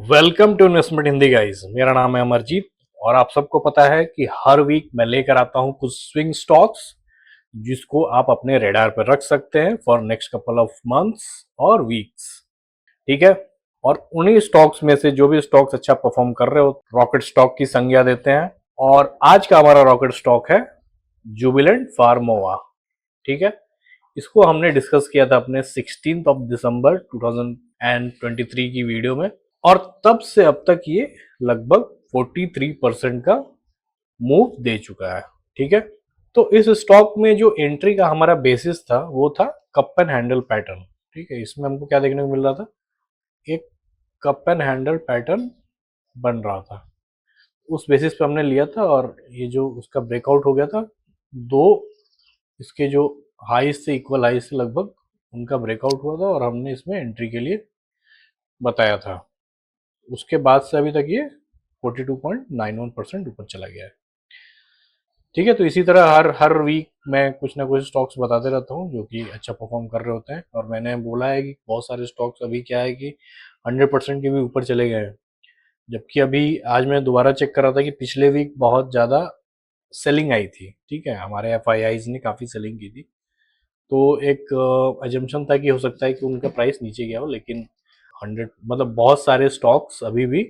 Welcome to investment Hindi guys. मेरा नाम है अमरजीत और आप सबको पता है कि हर वीक मैं लेकर आता हूं कुछ स्विंग स्टॉक्स जिसको आप अपने रेडार पर रख सकते हैं for next couple of months और वीक्स। ठीक है। और उन्हीं स्टॉक्स में से जो भी स्टॉक्स अच्छा परफॉर्म कर रहे हो रॉकेट स्टॉक की संज्ञा देते हैं। और आज का हमारा रॉकेट स्टॉक है जुबिलेंट फार्मोवा। ठीक है। इसको हमने डिस्कस किया था अपने 16 ऑफ दिसंबर 2023 की वीडियो में और तब से अब तक ये लगभग 43% का मूव दे चुका है। ठीक है। तो इस स्टॉक में जो एंट्री का हमारा बेसिस था वो था कप एंड हैंडल पैटर्न। ठीक है। इसमें हमको क्या देखने को मिल रहा था, एक कप एंड हैंडल पैटर्न बन रहा था, उस बेसिस पे हमने लिया था। और ये जो उसका ब्रेकआउट हो गया था, दो इसके जो हाईस से इक्वल हाईस से लगभग उनका ब्रेकआउट हुआ था और हमने इसमें एंट्री के लिए बताया था। उसके बाद से अभी तक ये 42.91% ऊपर चला गया है। ठीक है। तो इसी तरह हर हर वीक मैं कुछ ना कुछ स्टॉक्स बताते रहता हूँ जो कि अच्छा परफॉर्म कर रहे होते हैं। और मैंने बोला है कि बहुत सारे स्टॉक्स अभी क्या है कि 100% के भी ऊपर चले गए हैं, जबकि अभी आज मैं दोबारा चेक कर रहा था कि पिछले वीक बहुत ज़्यादा सेलिंग आई थी। ठीक है। हमारे एफ ने काफ़ी सेलिंग की थी, तो एक एजम्पशन था कि हो सकता है कि उनका प्राइस नीचे गया हो, लेकिन 100 मतलब बहुत सारे स्टॉक्स अभी भी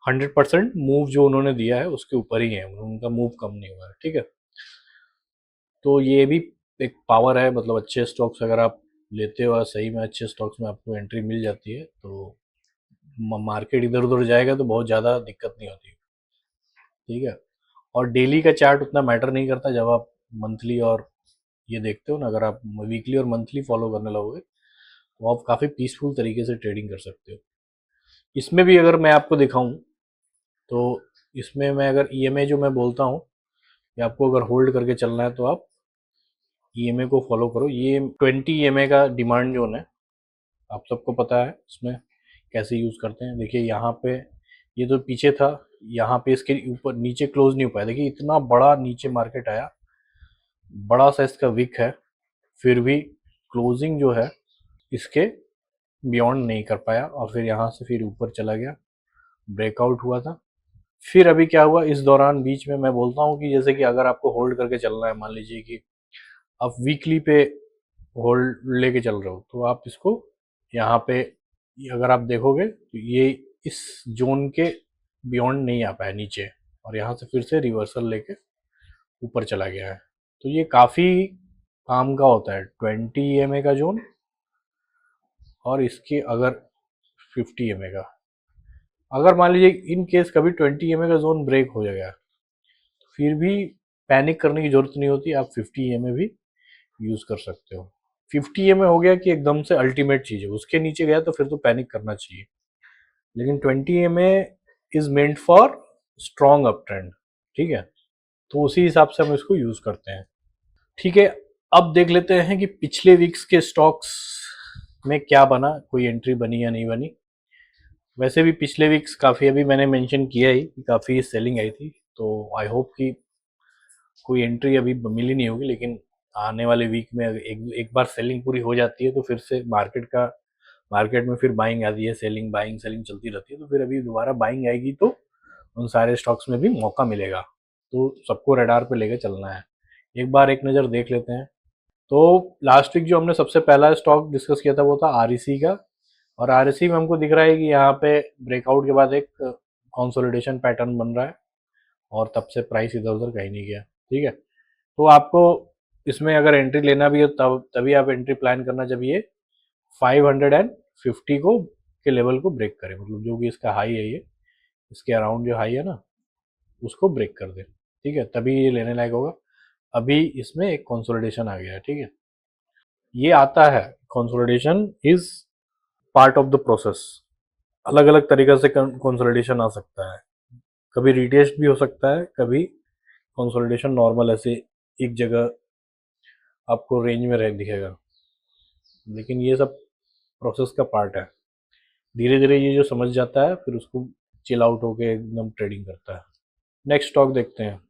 100% मूव जो उन्होंने दिया है उसके ऊपर ही है, उनका मूव कम नहीं हुआ है। ठीक है। तो ये भी एक पावर है, मतलब अच्छे स्टॉक्स अगर आप लेते हो और सही में अच्छे स्टॉक्स में आपको एंट्री मिल जाती है तो मार्केट इधर उधर जाएगा तो बहुत ज़्यादा दिक्कत नहीं होती। ठीक है। और डेली का चार्ट उतना मैटर नहीं करता जब आप मंथली और ये देखते हो ना। अगर आप वीकली और मंथली फॉलो करने लगोगे तो आप काफ़ी पीसफुल तरीके से ट्रेडिंग कर सकते हो। इसमें भी अगर मैं आपको दिखाऊं तो इसमें मैं अगर ईएमए जो मैं बोलता हूँ कि आपको अगर होल्ड करके चलना है तो आप ईएमए को फॉलो करो। ये 20 ईएमए का डिमांड जोन है, आप सबको पता है इसमें कैसे यूज़ करते हैं। देखिए यहाँ पे ये तो पीछे था, यहाँ पे इसके ऊपर नीचे क्लोज नहीं हो पाया। देखिए इतना बड़ा नीचे मार्केट आया, बड़ा सा इसका विक है, फिर भी क्लोजिंग जो है इसके बियॉन्ड नहीं कर पाया और फिर यहाँ से फिर ऊपर चला गया, ब्रेकआउट हुआ था। फिर अभी क्या हुआ इस दौरान बीच में, मैं बोलता हूँ कि जैसे कि अगर आपको होल्ड करके चलना है, मान लीजिए कि आप वीकली पे होल्ड लेके चल रहे हो तो आप इसको यहाँ पे अगर आप देखोगे तो ये इस जोन के बियॉन्ड नहीं आ पाया नीचे और यहाँ से फिर से रिवर्सल लेके ऊपर चला गया है। तो ये काफ़ी काम का होता है 20 ईएमए का जोन और इसके अगर 50 ईएमए का। अगर मान लीजिए इन केस कभी 20 ईएमए का जोन ब्रेक हो जाएगा फिर भी पैनिक करने की जरूरत नहीं होती, आप 50 ईएमए भी यूज कर सकते हो। 50 ईएमए हो गया कि एकदम से अल्टीमेट चीज है, उसके नीचे गया तो फिर तो पैनिक करना चाहिए। लेकिन 20 EMA is meant for strong up trend. ठीक है। तो उसी हिसाब से हम इसको यूज करते हैं। ठीक है। अब देख लेते हैं कि पिछले वीक्स के स्टॉक्स में क्या बना, कोई एंट्री बनी या नहीं बनी। वैसे भी पिछले वीक्स काफ़ी अभी मैंने मेंशन किया ही कि काफ़ी सेलिंग आई थी, तो आई होप कि कोई एंट्री अभी मिली नहीं होगी। लेकिन आने वाले वीक में एक बार सेलिंग पूरी हो जाती है तो फिर से मार्केट में फिर बाइंग आती है, सेलिंग बाइंग सेलिंग चलती रहती है। तो फिर अभी दोबारा बाइंग आएगी तो उन सारे स्टॉक्स में भी मौका मिलेगा, तो सबको रडार पे लेकर चलना है। एक बार एक नज़र देख लेते हैं। तो लास्ट वीक जो हमने सबसे पहला स्टॉक डिस्कस किया था वो था आरईसी का। और आरईसी में हमको दिख रहा है कि यहाँ पे ब्रेकआउट के बाद एक कंसोलिडेशन पैटर्न बन रहा है और तब से प्राइस इधर उधर कहीं नहीं गया। ठीक है। तो आपको इसमें अगर एंट्री लेना भी है तब तभी आप एंट्री प्लान करना जब ये 550 को के लेवल को ब्रेक करे, मतलब जो भी इसका हाई है ये इसके अराउंड जो हाई है ना उसको ब्रेक कर दे। ठीक है। तभी ये लेने लायक होगा। अभी इसमें एक कंसोलिडेशन आ गया है। ठीक है। ये आता है, consolidation is part of the process. अलग अलग तरीके से कंसोलिडेशन आ सकता है, कभी रिटेस्ट भी हो सकता है, कभी कंसोलिडेशन नॉर्मल ऐसे एक जगह आपको रेंज में रह दिखेगा। लेकिन ये सब प्रोसेस का पार्ट है। धीरे धीरे ये जो समझ जाता है फिर उसको चिल आउट होके एकदम ट्रेडिंग करता है। नेक्स्ट स्टॉक देखते हैं।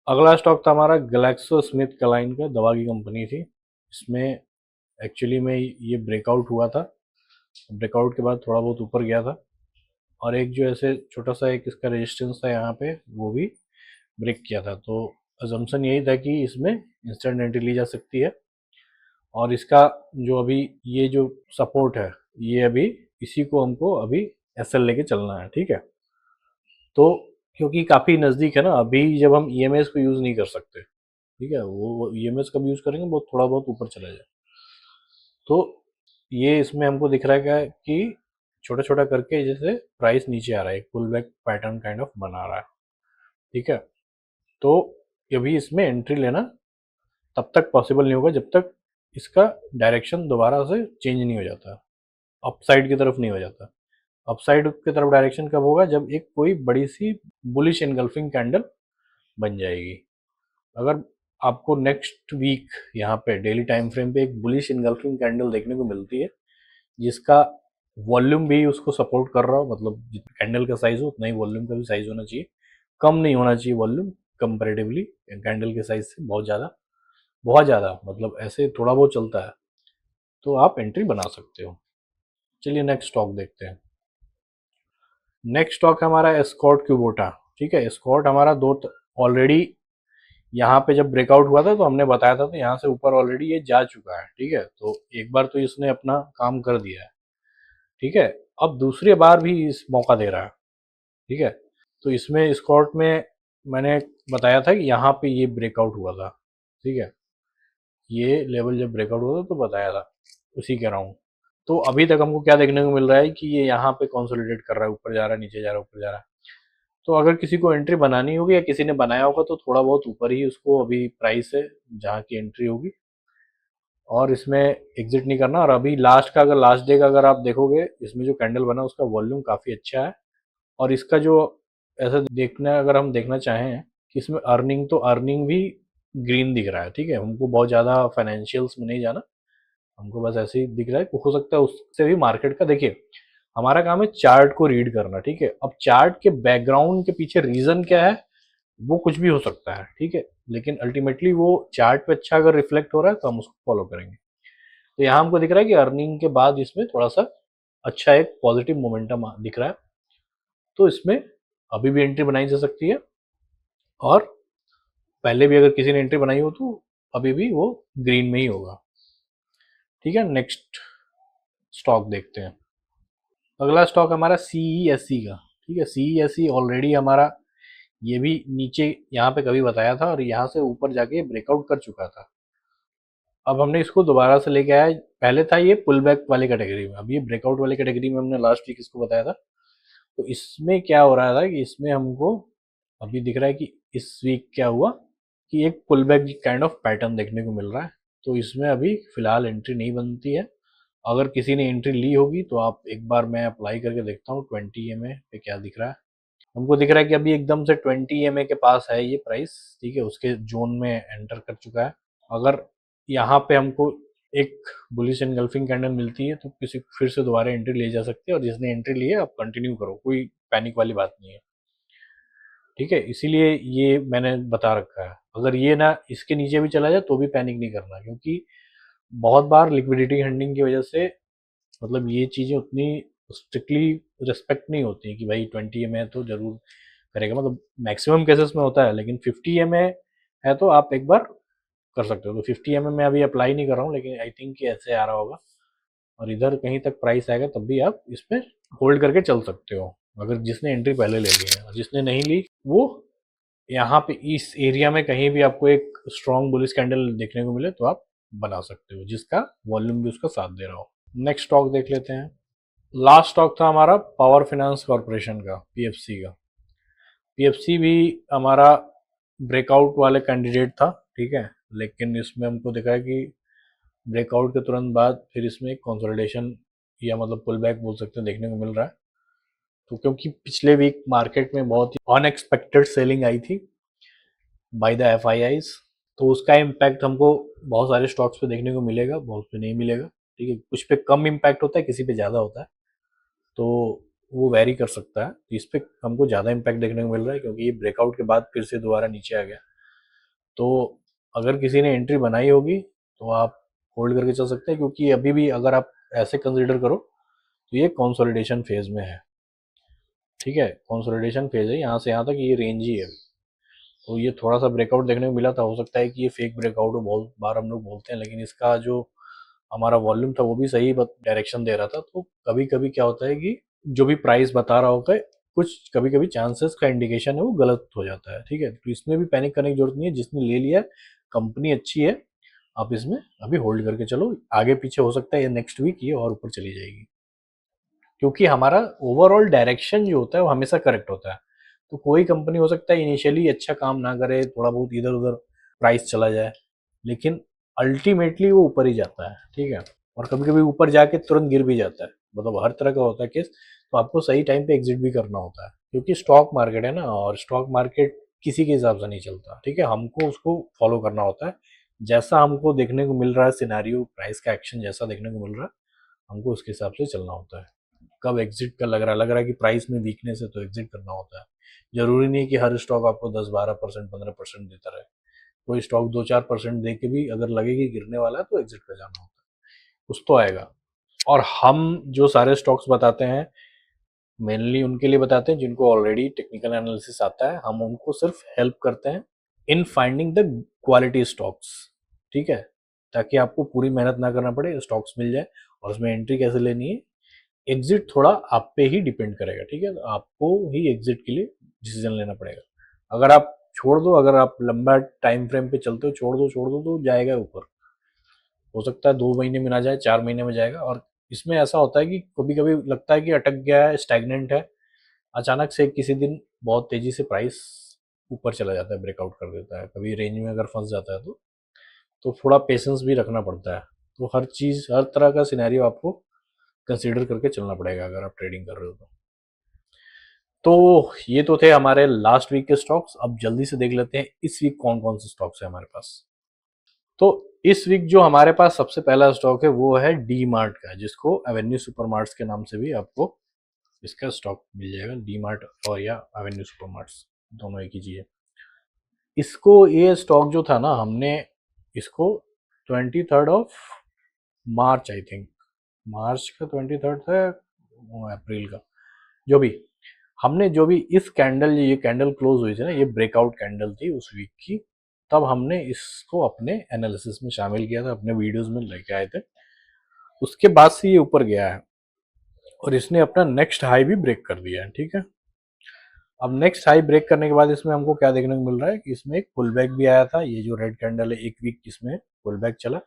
अगला स्टॉक था हमारा ग्लैक्सो स्मिथ क्लाइन का, दवा की कंपनी थी। इसमें एक्चुअली में ये ब्रेकआउट हुआ था, ब्रेकआउट के बाद थोड़ा बहुत ऊपर गया था और एक जो ऐसे छोटा सा एक इसका रेजिस्टेंस था यहाँ पे, वो भी ब्रेक किया था। तो अजम्पशन यही था कि इसमें इंस्टेंट एंट्री ली जा सकती है। और इसका जो अभी ये जो सपोर्ट है, ये अभी इसी को हमको अभी एसएल लेके चलना है, ठीक है। तो क्योंकि काफ़ी नज़दीक है ना, अभी जब हम ईएमएस को यूज़ नहीं कर सकते, ठीक है, वो ईएमएस कब यूज़ करेंगे, बहुत थोड़ा बहुत ऊपर चला जाए। तो ये इसमें हमको दिख रहा है क्या कि छोटा छोटा करके जैसे प्राइस नीचे आ रहा है, एक pull back pattern kind of बना रहा है, ठीक है। तो अभी इसमें एंट्री लेना तब तक पॉसिबल नहीं होगा जब तक इसका डायरेक्शन दोबारा से चेंज नहीं हो जाता, अपसाइड की तरफ नहीं हो जाता। अपसाइड की तरफ डायरेक्शन कब होगा, जब एक कोई बड़ी सी बुलिश एनगल्फिंग कैंडल बन जाएगी। अगर आपको नेक्स्ट वीक यहाँ पे डेली टाइम फ्रेम पे एक बुलिश इनगल्फिंग कैंडल देखने को मिलती है, जिसका वॉल्यूम भी उसको सपोर्ट कर रहा हो, मतलब जितना कैंडल का साइज हो उतना ही वॉल्यूम का भी साइज होना चाहिए, कम नहीं होना चाहिए वॉल्यूम कंपेरेटिवली कैंडल के साइज से, बहुत ज़्यादा मतलब ऐसे थोड़ा बहुत चलता है तो आप एंट्री बना सकते हो। चलिए नेक्स्ट स्टॉक देखते हैं। नेक्स्ट स्टॉक हमारा एस्कॉर्ट क्यूबोटा, ठीक है। एस्कॉर्ट हमारा दो ऑलरेडी यहाँ पे जब ब्रेकआउट हुआ था तो हमने बताया था, तो यहाँ से ऊपर ऑलरेडी ये जा चुका है, ठीक है। तो एक बार तो इसने अपना काम कर दिया है, ठीक है। अब दूसरी बार भी इस मौका दे रहा है, ठीक है। तो इसमें स्कॉट में मैंने बताया था कि यहाँ पे ये ब्रेकआउट हुआ था, ठीक है। ये लेवल जब ब्रेकआउट हुआ था तो बताया था, उसी कह रहा हूँ। तो अभी तक हमको क्या देखने को मिल रहा है कि ये यहाँ पे कंसोलिडेट कर रहा है, ऊपर जा रहा है, नीचे जा रहा है, ऊपर जा रहा है। तो अगर किसी को एंट्री बनानी होगी या किसी ने बनाया होगा तो थोड़ा बहुत ऊपर ही उसको अभी प्राइस है जहाँ की एंट्री होगी, और इसमें एग्जिट नहीं करना। और अभी लास्ट का, अगर लास्ट डे का अगर आप देखोगे, इसमें जो कैंडल बना उसका वॉल्यूम काफ़ी अच्छा है। और इसका जो ऐसा देखना, अगर हम देखना चाहें कि इसमें अर्निंग, तो अर्निंग भी ग्रीन दिख रहा है, ठीक है। हमको बहुत ज़्यादा फाइनेंशियल्स में नहीं जाना, हमको बस ऐसे ही दिख रहा है कि हो सकता है उससे भी मार्केट का, देखिए हमारा काम है चार्ट को रीड करना, ठीक है। अब चार्ट के बैकग्राउंड के पीछे रीजन क्या है, वो कुछ भी हो सकता है, ठीक है। लेकिन अल्टीमेटली वो चार्ट पे अच्छा अगर रिफ्लेक्ट हो रहा है तो हम उसको फॉलो करेंगे। तो यहाँ हमको दिख रहा है कि अर्निंग के बाद इसमें थोड़ा सा अच्छा एक पॉजिटिव मोमेंटम दिख रहा है, तो इसमें अभी भी एंट्री बनाई जा सकती है। और पहले भी अगर किसी ने एंट्री बनाई हो तो अभी भी वो ग्रीन में ही होगा, ठीक है। नेक्स्ट स्टॉक देखते हैं। अगला स्टॉक हमारा CESC का, ठीक है। CESC ऑलरेडी हमारा ये भी नीचे यहाँ पे कभी बताया था और यहाँ से ऊपर जाके ब्रेकआउट कर चुका था। अब हमने इसको दोबारा से लेके आया, पहले था ये पुल बैक वाली कैटेगरी में, अब ये ब्रेकआउट वाली कैटेगरी में हमने लास्ट वीक इसको बताया था। तो इसमें क्या हो रहा था कि इसमें हमको अभी दिख रहा है कि इस वीक क्या हुआ कि एक pull back kind of pattern देखने को मिल रहा है। तो इसमें अभी फिलहाल एंट्री नहीं बनती है। अगर किसी ने एंट्री ली होगी तो आप एक बार, मैं अप्लाई करके देखता हूँ 20 EMA पे क्या दिख रहा है। हमको दिख रहा है कि अभी एकदम से 20 EMA के पास है ये प्राइस, ठीक है, उसके जोन में एंटर कर चुका है। अगर यहाँ पे हमको एक बुलिश एनगल्फिंग कैंडल मिलती है तो किसी फिर से दोबारा एंट्री ले जा सकते हैं, और जिसने एंट्री ली है आप कंटिन्यू करो, कोई पैनिक वाली बात नहीं है, ठीक है। इसीलिए ये मैंने बता रखा है, अगर ये ना इसके नीचे भी चला जाए तो भी पैनिक नहीं करना, क्योंकि बहुत बार लिक्विडिटी हंडिंग की वजह से मतलब ये चीज़ें उतनी स्ट्रिक्टली रिस्पेक्ट नहीं होती कि भाई 20 EMA तो जरूर करेगा, मतलब मैक्सिमम केसेस में होता है, लेकिन 50 EMA है तो आप एक बार कर सकते हो। तो 50 EMA में अभी अप्लाई नहीं कर रहा हूँ, लेकिन आई थिंक कि ऐसे आ रहा होगा, और इधर कहीं तक प्राइस आएगा तब भी आप इस पर होल्ड करके चल सकते हो, अगर जिसने एंट्री पहले ले ली है। और जिसने नहीं ली वो यहाँ पे इस एरिया में कहीं भी आपको एक स्ट्रॉन्ग बुलिश कैंडल देखने को मिले तो आप बना सकते हो, जिसका वॉल्यूम भी उसका साथ दे रहा हो। नेक्स्ट स्टॉक देख लेते हैं। लास्ट स्टॉक था हमारा पावर फाइनेंस कॉरपोरेशन का, PFC का। PFC भी हमारा ब्रेकआउट वाले कैंडिडेट था, ठीक है। लेकिन इसमें हमको दिखा है कि ब्रेकआउट के तुरंत बाद फिर इसमें कंसोलिडेशन या मतलब पुल बैक बोल सकते हैं देखने को मिल रहा है। तो क्योंकि पिछले वीक मार्केट में बहुत ही अनएक्सपेक्टेड सेलिंग आई थी बाय द FIIs, तो उसका इम्पैक्ट हमको बहुत सारे स्टॉक्स पे देखने को मिलेगा, बहुत पे नहीं मिलेगा, ठीक है। कुछ पे कम इम्पैक्ट होता है, किसी पे ज़्यादा होता है, तो वो वेरी कर सकता है। तो इस पे हमको ज़्यादा इम्पैक्ट देखने को मिल रहा है क्योंकि ये ब्रेकआउट के बाद फिर से दोबारा नीचे आ गया। तो अगर किसी ने एंट्री बनाई होगी तो आप होल्ड करके चल सकते हैं, क्योंकि अभी भी अगर आप ऐसे कंसिडर करो तो ये कंसोलिडेशन फेज में है। ठीक है, कंसोलिडेशन फेज है, यहाँ से यहाँ तक ये रेंज ही है अभी। तो ये थोड़ा सा ब्रेकआउट देखने को मिला था, हो सकता है कि ये फेक ब्रेकआउट हो, बहुत बार हम लोग बोलते हैं, लेकिन इसका जो हमारा वॉल्यूम था वो भी सही डायरेक्शन दे रहा था। तो कभी कभी क्या होता है कि जो भी प्राइस बता रहा होता है, कुछ कभी कभी चांसेस का इंडिकेशन है वो गलत हो जाता है। ठीक है, तो इसमें भी पैनिक करने की जरूरत नहीं है, जिसने ले लिया कंपनी अच्छी है, आप इसमें अभी होल्ड करके चलो, आगे पीछे हो सकता है ये नेक्स्ट वीक ये और ऊपर चली जाएगी, क्योंकि हमारा ओवरऑल डायरेक्शन जो होता है वो हमेशा करेक्ट होता है। तो कोई कंपनी हो सकता है इनिशियली अच्छा काम ना करे, थोड़ा बहुत इधर उधर प्राइस चला जाए, लेकिन अल्टीमेटली वो ऊपर ही जाता है। ठीक है, और कभी कभी ऊपर जाके तुरंत गिर भी जाता है, मतलब हर तरह का होता है केस। तो आपको सही टाइम पे एग्जिट भी करना होता है, क्योंकि स्टॉक मार्केट है ना, और स्टॉक मार्केट किसी के हिसाब से नहीं चलता। ठीक है, हमको उसको फॉलो करना होता है, जैसा हमको देखने को मिल रहा है सिनेरियो, प्राइस का एक्शन जैसा देखने को मिल रहा है, हमको उसके हिसाब से चलना होता है। कब एग्जिट का लग रहा है कि प्राइस में वीकनेस है तो एग्जिट करना होता है। जरूरी नहीं है कि हर स्टॉक आपको 10-12% 15% देता रहे, कोई स्टॉक 2-4% दे के भी अगर लगे कि गिरने वाला है तो एग्जिट कर जाना होता है, कुछ तो आएगा। और हम जो सारे स्टॉक्स बताते हैं मेनली उनके लिए बताते हैं जिनको ऑलरेडी टेक्निकल एनालिसिस आता है, हम उनको सिर्फ हेल्प करते हैं in finding the quality stocks. ठीक है, ताकि आपको पूरी मेहनत ना करना पड़े, स्टॉक्स मिल जाए। और उसमें एंट्री कैसे लेनी है, एग्जिट थोड़ा आप पे ही डिपेंड करेगा। ठीक है, तो आपको ही एग्जिट के लिए डिसीजन लेना पड़ेगा। अगर आप छोड़ दो, अगर आप लंबा टाइम फ्रेम पे चलते हो, छोड़ दो तो जाएगा ऊपर, हो सकता है 2 महीने में ना जाए, 4 महीने में जाएगा। और इसमें ऐसा होता है कि कभी कभी लगता है कि अटक गया है, स्टैग्नेंट है, अचानक से किसी दिन बहुत तेजी से प्राइस ऊपर चला जाता है, ब्रेकआउट कर देता है, कभी रेंज में अगर फंस जाता है तो थोड़ा पेशेंस भी रखना पड़ता है। तो हर चीज, हर तरह का सिनेरियो आपको कंसीडर करके चलना पड़ेगा अगर आप ट्रेडिंग कर रहे हो तो ये तो थे हमारे लास्ट वीक के स्टॉक्स। अब जल्दी से देख लेते हैं इस वीक कौन कौन से स्टॉक्स है हमारे पास। तो इस वीक जो हमारे पास सबसे पहला स्टॉक है वो है डी मार्ट का, जिसको एवेन्यू सुपरमार्ट्स के नाम से भी आपको इसका स्टॉक मिल जाएगा। डी मार्ट और या एवेन्यू सुपरमार्ट्स दोनों एक ही चीज है। इसको, ये स्टॉक जो था ना, हमने इसको 23 मार्च आई थिंक, मार्च का 23 था, अप्रैल का, जो भी, हमने जो भी इस कैंडल, ये कैंडल क्लोज हुई थी ना, ये ब्रेकआउट कैंडल थी उस वीक की, तब हमने इसको अपने एनालिसिस में शामिल किया था, अपने वीडियोस में लेके आए थे। उसके बाद से ये ऊपर गया है और इसने अपना नेक्स्ट हाई भी ब्रेक कर दिया है। ठीक है, अब नेक्स्ट हाई ब्रेक करने के बाद इसमें हमको क्या देखने को मिल रहा है कि इसमें एक पुल बैक भी आया था। ये जो रेड कैंडल है, एक वीक इसमें पुल बैक चला,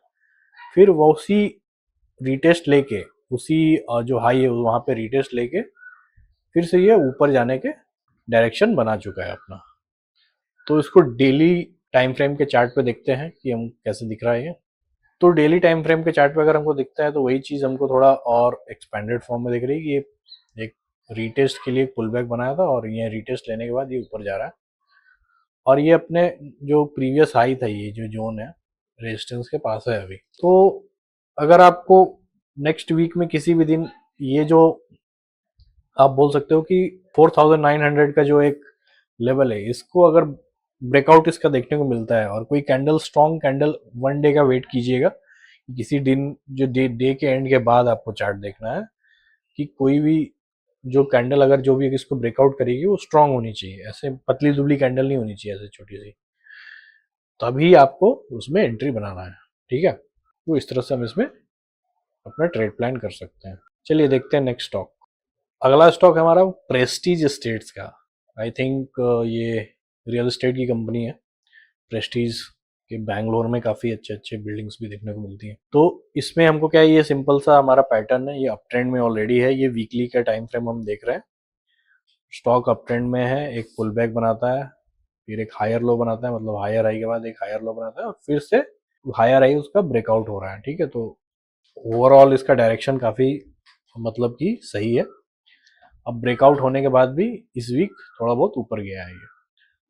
फिर वो उसी रिटेस्ट लेके, उसी जो हाई है वहां पे रिटेस्ट लेके फिर से ये ऊपर जाने के डायरेक्शन बना चुका है अपना। तो इसको डेली टाइम फ्रेम के चार्ट पे देखते हैं कि हम कैसे दिख रहा है ये। तो डेली टाइम फ्रेम के चार्ट पे अगर हमको दिखता है तो वही चीज हमको थोड़ा और एक्सपेंडेड फॉर्म में दिख रही है कि ये एक रीटेस्ट के लिए पुल बैक बनाया था और ये रीटेस्ट लेने के बाद ये ऊपर जा रहा है, और ये अपने जो प्रीवियस हाई था, ये जो जोन है रेजिस्टेंस के पास है अभी। तो अगर आपको नेक्स्ट वीक में किसी भी दिन ये जो आप बोल सकते हो कि 4900 का जो एक लेवल है, इसको अगर ब्रेकआउट इसका देखने को मिलता है और कोई कैंडल, स्ट्रॉन्ग कैंडल, 1 डे का वेट कीजिएगा, किसी दिन जो डे के एंड के बाद आपको चार्ट देखना है कि कोई भी जो कैंडल अगर जो भी इसको ब्रेकआउट करेगी वो स्ट्रांग होनी चाहिए, ऐसे पतली दुबली कैंडल नहीं होनी चाहिए, ऐसे छोटी सी, तभी आपको उसमें एंट्री बनाना है। ठीक है, तो इस तरह से हम इसमें अपना ट्रेड प्लान कर सकते हैं। चलिए देखते हैं नेक्स्ट स्टॉक। अगला स्टॉक है हमारा प्रेस्टीज एस्टेट्स का। आई थिंक ये रियल एस्टेट की कंपनी है प्रेस्टीज के, बैंगलोर में काफ़ी अच्छे अच्छे बिल्डिंग्स भी देखने को मिलती हैं। तो इसमें हमको क्या है, ये सिंपल सा हमारा पैटर्न है, ये अप ट्रेंड में ऑलरेडी है, ये वीकली का टाइम फ्रेम हम देख रहे हैं। स्टॉक अप ट्रेंड में है, एक पुल बैक बनाता है, फिर एक हायर लो बनाता है, मतलब हायर हाई के बाद एक हायर लो बनाता है, और फिर से हायर हाई उसका ब्रेकआउट हो रहा है। ठीक है, तो ओवरऑल इसका डायरेक्शन काफ़ी मतलब कि सही है। अब ब्रेकआउट होने के बाद भी इस वीक थोड़ा बहुत ऊपर गया है ये,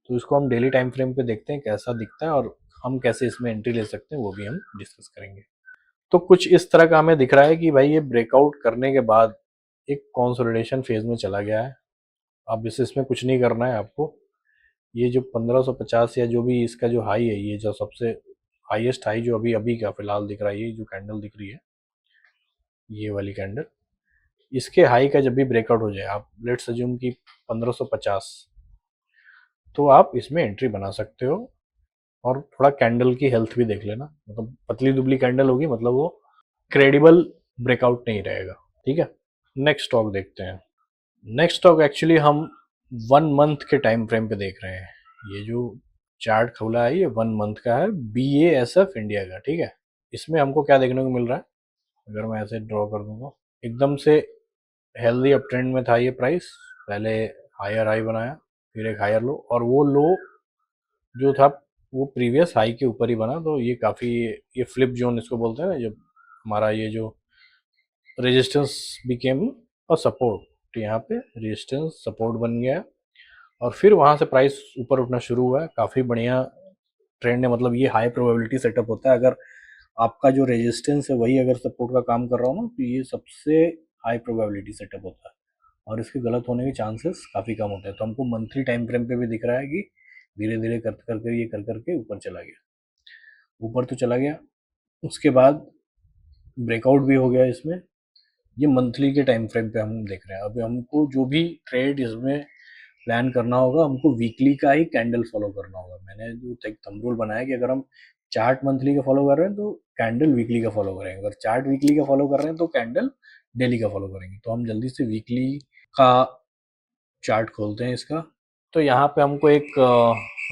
तो इसको हम डेली टाइम फ्रेम पे देखते हैं कैसा दिखता है और हम कैसे इसमें एंट्री ले सकते हैं वो भी हम डिस्कस करेंगे। तो कुछ इस तरह का हमें दिख रहा है कि भाई ये ब्रेकआउट करने के बाद एक कंसोलिडेशन फेज में चला गया है। अब इसमें कुछ नहीं करना है आपको, ये जो 1550 या जो भी इसका जो हाई है, ये जो सबसे हाईएस्ट हाई जो अभी अभी का फिलहाल दिख रहा है, ये जो कैंडल दिख रही है, ये वाली कैंडल, इसके हाई का जब भी ब्रेकआउट हो जाए, आप लेट्स अज्यूम कि 1550, तो आप इसमें एंट्री बना सकते हो। और थोड़ा कैंडल की हेल्थ भी देख लेना, मतलब पतली दुबली कैंडल होगी मतलब वो क्रेडिबल ब्रेकआउट नहीं रहेगा। ठीक है, नेक्स्ट स्टॉक देखते हैं। नेक्स्ट स्टॉक एक्चुअली हम 1 मंथ के टाइम फ्रेम पे देख रहे हैं। ये जो चार्ट खुला है ये 1 मंथ का है, BASF इंडिया का। ठीक है, इसमें हमको क्या देखने को मिल रहा है, अगर मैं ऐसे ड्रॉ कर दूंगा, एकदम से हेल्दी अप ट्रेंड में था ये प्राइस। पहले हायर हाई बनाया, फिर एक हायर लो, और वो लो जो था वो प्रीवियस हाई के ऊपर ही बना। तो ये काफ़ी, ये फ्लिप जोन इसको बोलते हैं ना, जब हमारा ये जो रेजिस्टेंस बिकेम और सपोर्ट, तो यहाँ पे रेजिस्टेंस सपोर्ट बन गया है, और फिर वहाँ से प्राइस ऊपर उठना शुरू हुआ है। काफ़ी बढ़िया ट्रेंड है, मतलब ये हाई प्रोबेबिलिटी सेटअप होता है। अगर आपका जो रेजिस्टेंस है वही अगर सपोर्ट का काम कर रहा हो ना, तो ये सबसे हाई प्रोबेबिलिटी सेटअप होता है, और इसके गलत होने के चांसेस काफ़ी कम होते हैं। तो हमको मंथली टाइम फ्रेम पे भी दिख रहा है कि धीरे धीरे कर करके ये कर करके ऊपर चला गया, ऊपर तो चला गया, उसके बाद ब्रेकआउट भी हो गया इसमें। ये मंथली के टाइम फ्रेम पे हम देख रहे हैं। अभी हमको जो भी ट्रेड इसमें प्लान करना होगा, हमको वीकली का ही कैंडल फॉलो करना होगा। मैंने जो एक थंब रूल बनाया कि अगर हम चार्ट मंथली का फॉलो कर रहे हैं तो कैंडल वीकली का फॉलो करेंगे, अगर चार्ट वीकली का फॉलो कर रहे हैं तो कैंडल डेली का फॉलो करेंगे। तो हम जल्दी से वीकली का चार्ट खोलते हैं इसका। तो यहाँ पे हमको एक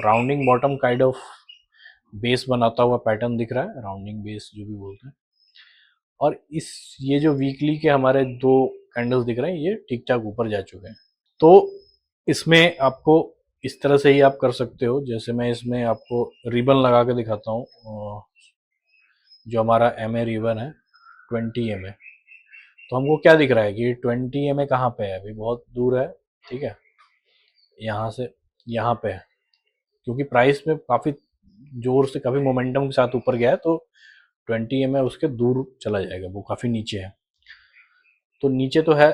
rounding bottom kind of base बनाता हुआ पैटर्न दिख रहा है, राउंडिंग बेस जो भी बोलते हैं। और इस ये जो वीकली के हमारे 2 कैंडल्स दिख रहे हैं, ये ठीक ठाक ऊपर जा चुके हैं। तो इसमें आपको इस तरह से ही आप कर सकते हो, जैसे मैं इसमें आपको रिबन लगा के दिखाता हूँ। जो हमारा MA रिबन है 20 MA, तो हमको क्या दिख रहा है कि 20 MA कहाँ पे है, अभी बहुत दूर है। ठीक है, यहाँ से यहाँ पे है, क्योंकि प्राइस में काफ़ी जोर से काफ़ी मोमेंटम के साथ ऊपर गया है, तो 20 MA उसके दूर चला जाएगा, वो काफ़ी नीचे है। तो नीचे तो है,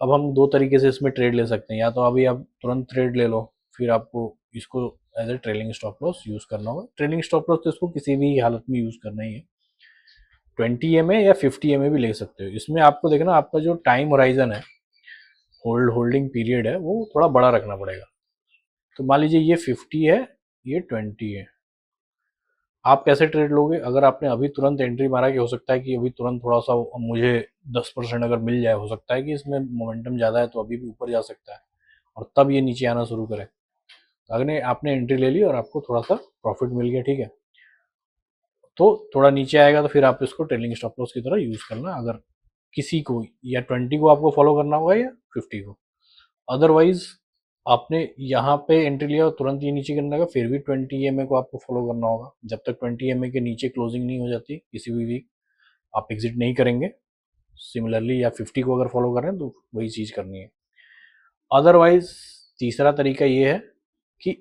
अब हम 2 तरीके से इसमें ट्रेड ले सकते हैं। या तो अभी आप तुरंत ट्रेड ले लो, फिर आपको इसको as a trailing stop loss use करना होगा। ट्रेलिंग स्टॉप लॉस तो इसको किसी भी हालत में यूज़ करना ही है। 20 MA या 50 MA भी ले सकते हो। इसमें आपको देखना, आपका जो टाइम होराइजन है, होल्डिंग पीरियड है, वो थोड़ा बड़ा रखना पड़ेगा। तो मान लीजिए ये 50 है, ये 20 है। आप कैसे ट्रेड लोगे, अगर आपने अभी तुरंत एंट्री मारा कि हो सकता है कि अभी तुरंत थोड़ा सा मुझे 10% अगर मिल जाए, हो सकता है कि इसमें मोमेंटम ज़्यादा है तो अभी भी ऊपर जा सकता है, और तब ये नीचे आना शुरू करे। तो अगर आपने एंट्री ले ली और आपको थोड़ा सा प्रॉफिट मिल गया, ठीक है, तो थोड़ा नीचे आएगा तो फिर आप इसको ट्रेलिंग स्टॉप लॉस की तरह यूज़ करना। अगर किसी को या 20 को आपको फॉलो करना होगा या 50 को। अदरवाइज आपने यहाँ पे एंट्री लिया और तुरंत ये नीचे गिरने लगा, फिर भी 20 MA को आपको फॉलो करना होगा। जब तक 20 MA के नीचे क्लोजिंग नहीं हो जाती किसी भी वीक, आप एग्जिट नहीं करेंगे। सिमिलरली या 50 को अगर फॉलो कर रहे हैं तो वही चीज़ करनी है। अदरवाइज तीसरा तरीका ये है कि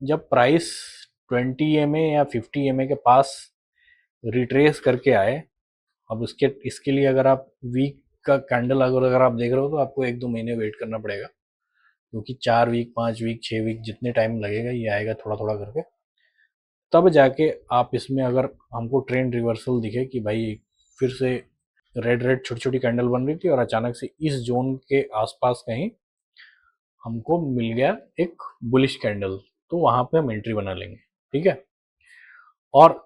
जब प्राइस 20 MA या 50 MA के पास रिट्रेस करके आए, अब इसके लिए अगर आप वीक का कैंडल अगर आप देख रहे हो तो आपको 1-2 महीने वेट करना पड़ेगा, क्योंकि 4 वीक 5 वीक 6 वीक जितने टाइम लगेगा ये आएगा थोड़ा थोड़ा करके। तब जाके आप इसमें अगर हमको ट्रेंड रिवर्सल दिखे कि भाई फिर से रेड रेड छोटी छोटी कैंडल बन रही थी और अचानक से इस जोन के आसपास कहीं हमको मिल गया एक बुलिश कैंडल, तो वहां पे हम एंट्री बना लेंगे। ठीक है, और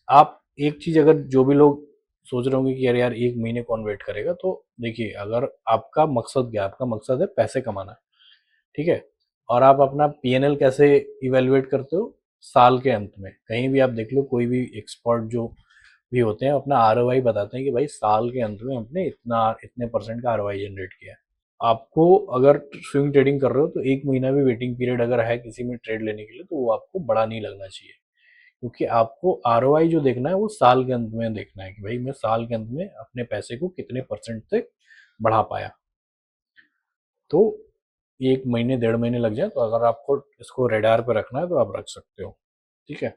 आप एक चीज, अगर जो भी लोग सोच रहे होंगे कि यार 1 महीने कौन वेट करेगा, तो देखिए, अगर आपका मकसद क्या है, आपका मकसद है पैसे कमाना, ठीक है, और आप अपना PNL कैसे इवेलुएट करते हो, साल के अंत में कहीं भी आप देख लो, कोई भी एक्सपर्ट जो भी होते हैं अपना ROI बताते हैं कि भाई साल के अंत में हमने इतने परसेंट का ROI जनरेट किया है। आपको अगर स्विंग ट्रेडिंग कर रहे हो तो 1 महीना भी वेटिंग पीरियड अगर है किसी में ट्रेड लेने के लिए, तो वो आपको बड़ा नहीं लगना चाहिए, क्योंकि आपको ROI जो देखना है वो साल के अंत में देखना है कि भाई मैं साल के अंत में अपने पैसे को कितने परसेंट तक बढ़ा पाया। तो 1 महीने 1.5 महीने लग जाए, तो अगर आपको इसको रेडार पे रखना है तो आप रख सकते हो। ठीक है,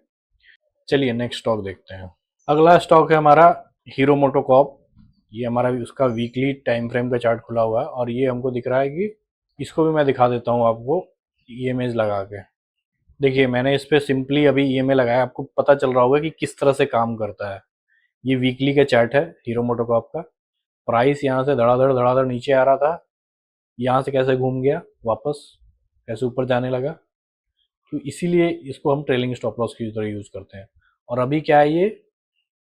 चलिए नेक्स्ट स्टॉक देखते हैं। अगला स्टॉक है हमारा हीरो मोटोकॉर्प। ये हमारा उसका वीकली टाइम फ्रेम का चार्ट खुला हुआ है, और ये हमको दिख रहा है कि इसको भी मैं दिखा देता हूँ आपको EMAs लगा के। देखिए, मैंने इस पे सिंपली अभी EMA लगाया, आपको पता चल रहा होगा कि किस तरह से काम करता है। ये वीकली का चार्ट है हीरो मोटोकॉर्प का। प्राइस यहाँ से धड़ाधड़ नीचे आ रहा था, यहाँ से कैसे घूम गया वापस, कैसे ऊपर जाने लगा। तो इसीलिए इसको हम ट्रेलिंग स्टॉप लॉस की तरह यूज़ करते हैं। और अभी क्या है, ये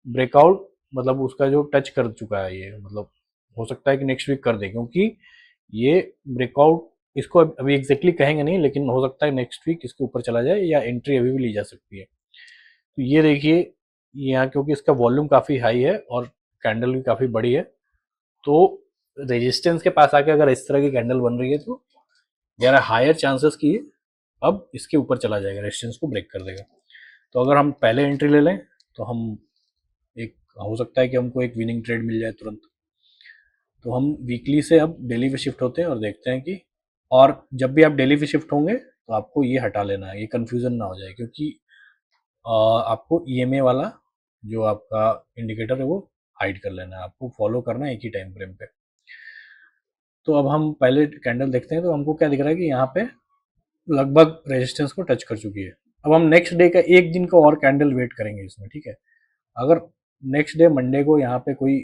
ब्रेकआउट मतलब उसका जो टच कर चुका है, ये मतलब हो सकता है कि नेक्स्ट वीक कर दे, क्योंकि ये ब्रेकआउट इसको अभी एग्जैक्टली कहेंगे नहीं, लेकिन हो सकता है नेक्स्ट वीक इसके ऊपर चला जाए, या एंट्री अभी भी ली जा सकती है। तो ये देखिए यहाँ, क्योंकि इसका वॉल्यूम काफ़ी हाई है और कैंडल भी काफ़ी बड़ी है, तो रेजिस्टेंस के पास आके अगर इस तरह की कैंडल बन रही है तो देयर आर हायर चांसेस कि अब इसके ऊपर चला जाएगा, रेजिस्टेंस को ब्रेक कर देगा। तो अगर हम पहले एंट्री ले लें तो हम एक हो सकता है कि हमको एक विनिंग ट्रेड मिल जाए तुरंत। तो हम वीकली से अब डेली पे शिफ्ट होते हैं और देखते हैं कि, और जब भी आप डेली पे शिफ्ट होंगे तो आपको ये हटा लेना है, ये कन्फ्यूज़न ना हो जाए, क्योंकि आपको ईएमए वाला जो आपका इंडिकेटर है वो हाइड कर लेना है, आपको फॉलो करना है एक ही टाइम फ्रेम पे। तो अब हम पहले कैंडल देखते हैं, तो हमको क्या दिख रहा है कि यहाँ पे लगभग रेजिस्टेंस को टच कर चुकी है। अब हम नेक्स्ट डे का एक दिन का और कैंडल वेट करेंगे इसमें, ठीक है। अगर नेक्स्ट डे मंडे को यहाँ पे कोई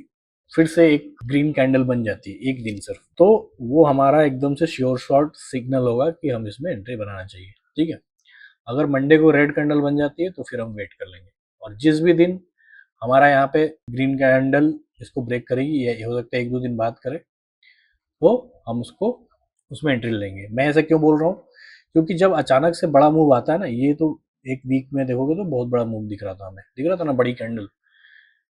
फिर से एक ग्रीन कैंडल बन जाती है एक दिन सिर्फ, तो वो हमारा एकदम से श्योर शॉट सिग्नल होगा कि हम इसमें एंट्री बनाना चाहिए, ठीक है। अगर मंडे को रेड कैंडल बन जाती है तो फिर हम वेट कर लेंगे, और जिस भी दिन हमारा यहाँ पे ग्रीन कैंडल इसको ब्रेक करेगी, या हो सकता है एक दो दिन बाद करे, तो हम उसको उसमें एंट्री लेंगे। मैं ऐसा क्यों बोल रहा हूँ, क्योंकि जब अचानक से बड़ा मूव आता है ना, ये तो एक वीक में देखोगे तो बहुत बड़ा मूव दिख रहा था हमें, दिख रहा था ना बड़ी कैंडल।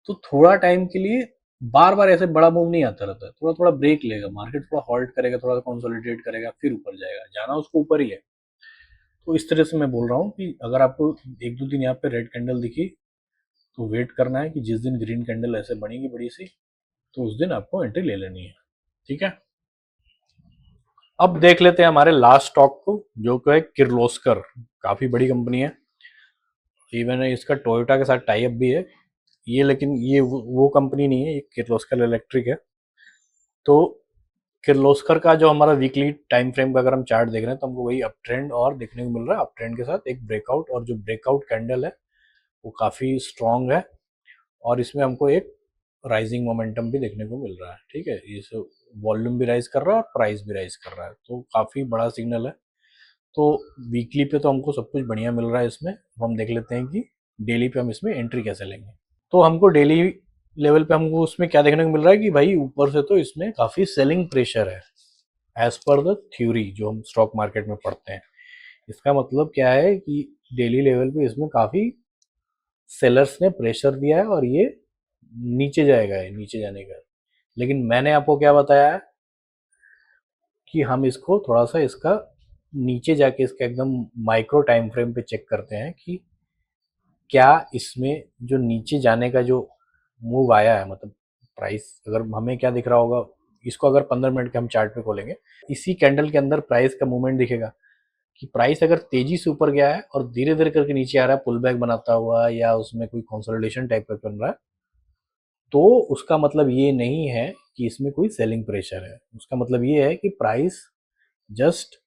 तो थोड़ा टाइम के लिए बार बार ऐसे बड़ा मूव नहीं आता रहता है, थोड़ा थोड़ा ब्रेक लेगा मार्केट, थोड़ा हॉल्ट करेगा, थोड़ा कंसोलिडेट करेगा, फिर ऊपर जाएगा, जाना उसको ऊपर ही है। तो इस तरह से मैं बोल रहा हूँ कि अगर आपको एक दो दिन यहाँ पे रेड कैंडल दिखी तो वेट करना है कि जिस दिन ग्रीन कैंडल ऐसे बनेगी बड़ी सी, तो उस दिन आपको एंट्री ले लेनी है, ठीक है। अब देख लेते हैं हमारे लास्ट स्टॉक को, जो कि है किर्लोस्कर। काफी बड़ी कंपनी है, इवन इसका टोयोटा के साथ टाई अप भी है ये, लेकिन ये वो कंपनी नहीं है, ये किर्लोस्कर इलेक्ट्रिक है। तो किर्लोस्कर का जो हमारा वीकली टाइम फ्रेम का अगर हम चार्ट देख रहे हैं तो हमको वही अप ट्रेंड और देखने को मिल रहा है, अप ट्रेंड के साथ एक ब्रेकआउट, और जो ब्रेकआउट कैंडल है वो काफ़ी स्ट्रॉन्ग है, और इसमें हमको एक राइजिंग मोमेंटम भी देखने को मिल रहा है, ठीक है। इस वॉल्यूम भी राइज कर रहा है और प्राइस भी राइज कर रहा है, तो काफ़ी बड़ा सिग्नल है। तो वीकली पे तो हमको सब कुछ बढ़िया मिल रहा है इसमें। हम देख लेते हैं कि डेली पे हम इसमें एंट्री कैसे लेंगे। तो हमको डेली लेवल पे हमको उसमें क्या देखने को मिल रहा है कि भाई ऊपर से तो इसमें काफ़ी सेलिंग प्रेशर है, एज पर द थ्योरी जो हम स्टॉक मार्केट में पढ़ते हैं। इसका मतलब क्या है कि डेली लेवल पे इसमें काफ़ी सेलर्स ने प्रेशर दिया है और ये नीचे जाएगा, है नीचे जाने का। लेकिन मैंने आपको क्या बताया है कि हम इसको थोड़ा सा इसका नीचे जाके इसका एकदम माइक्रो टाइम फ्रेम पे चेक करते हैं कि क्या इसमें जो नीचे जाने का जो मूव आया है, मतलब प्राइस अगर हमें क्या दिख रहा होगा, इसको अगर 15 मिनट के हम चार्ट पे खोलेंगे, इसी कैंडल के अंदर प्राइस का मूवमेंट दिखेगा कि प्राइस अगर तेजी से ऊपर गया है और धीरे धीरे करके नीचे आ रहा है पुल बैक बनाता हुआ, या उसमें कोई कंसोलिडेशन टाइप का बन रहा है, तो उसका मतलब ये नहीं है कि इसमें कोई सेलिंग प्रेशर है। उसका मतलब ये है कि प्राइस जस्ट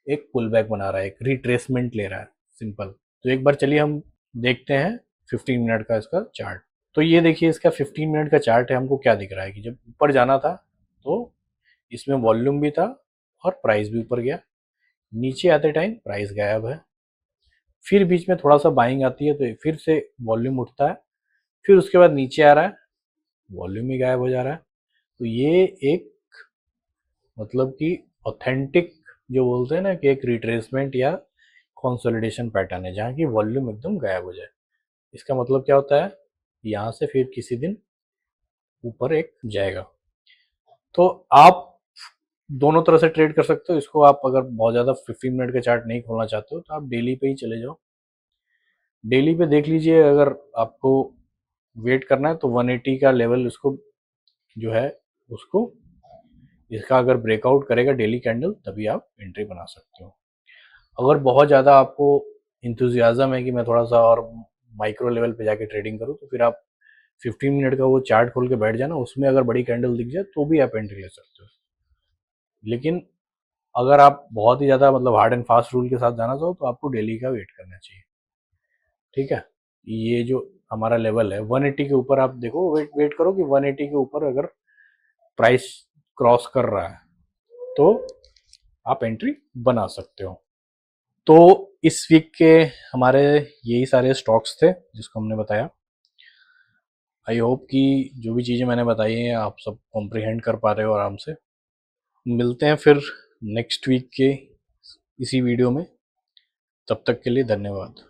एक पुल बैक बना रहा है, एक रिट्रेसमेंट ले रहा है, सिंपल। तो एक बार चलिए हम देखते हैं 15 मिनट का इसका चार्ट। तो ये देखिए इसका 15 मिनट का चार्ट है, हमको क्या दिख रहा है कि जब ऊपर जाना था तो इसमें वॉल्यूम भी था और प्राइस भी ऊपर गया, नीचे आते टाइम प्राइस गायब है, फिर बीच में थोड़ा सा बाइंग आती है तो फिर से वॉल्यूम उठता है, फिर उसके बाद नीचे आ रहा है, वॉल्यूम ही गायब हो जा रहा है। तो ये एक मतलब कि ऑथेंटिक जो बोलते हैं ना कि एक रिट्रेसमेंट या कंसोलिडेशन पैटर्न है, जहाँ की वॉल्यूम एकदम गायब हो जाए। इसका मतलब क्या होता है, यहाँ से फिर किसी दिन ऊपर एक जाएगा। तो आप दोनों तरह से ट्रेड कर सकते हो इसको। आप अगर बहुत ज़्यादा 15 मिनट का चार्ट नहीं खोलना चाहते हो तो आप डेली पे ही चले जाओ, डेली पे देख लीजिए। अगर आपको वेट करना है तो 180 का लेवल उसको जो है उसको, इसका अगर ब्रेकआउट करेगा डेली कैंडल तभी आप एंट्री बना सकते हो। अगर बहुत ज़्यादा आपको इंथुजियाज़म है कि मैं थोड़ा सा और माइक्रो लेवल पे जाके ट्रेडिंग करूँ, तो फिर आप 15 मिनट का वो चार्ट खोल के बैठ जाना, उसमें अगर बड़ी कैंडल दिख जाए तो भी आप एंट्री ले सकते हो। लेकिन अगर आप बहुत ही ज़्यादा मतलब हार्ड एंड फास्ट रूल के साथ जाना चाहो तो आपको डेली का वेट करना चाहिए, ठीक है। ये जो हमारा लेवल है 180 के ऊपर, आप देखो वेट वेट करो कि 180 के ऊपर अगर प्राइस क्रॉस कर रहा है तो आप एंट्री बना सकते हो। तो इस वीक के हमारे यही सारे स्टॉक्स थे जिसको हमने बताया। आई होप कि जो भी चीज़ें मैंने बताई हैं आप सब कॉम्प्रिहेंड कर पा रहे हो आराम से। मिलते हैं फिर नेक्स्ट वीक के इसी वीडियो में, तब तक के लिए धन्यवाद।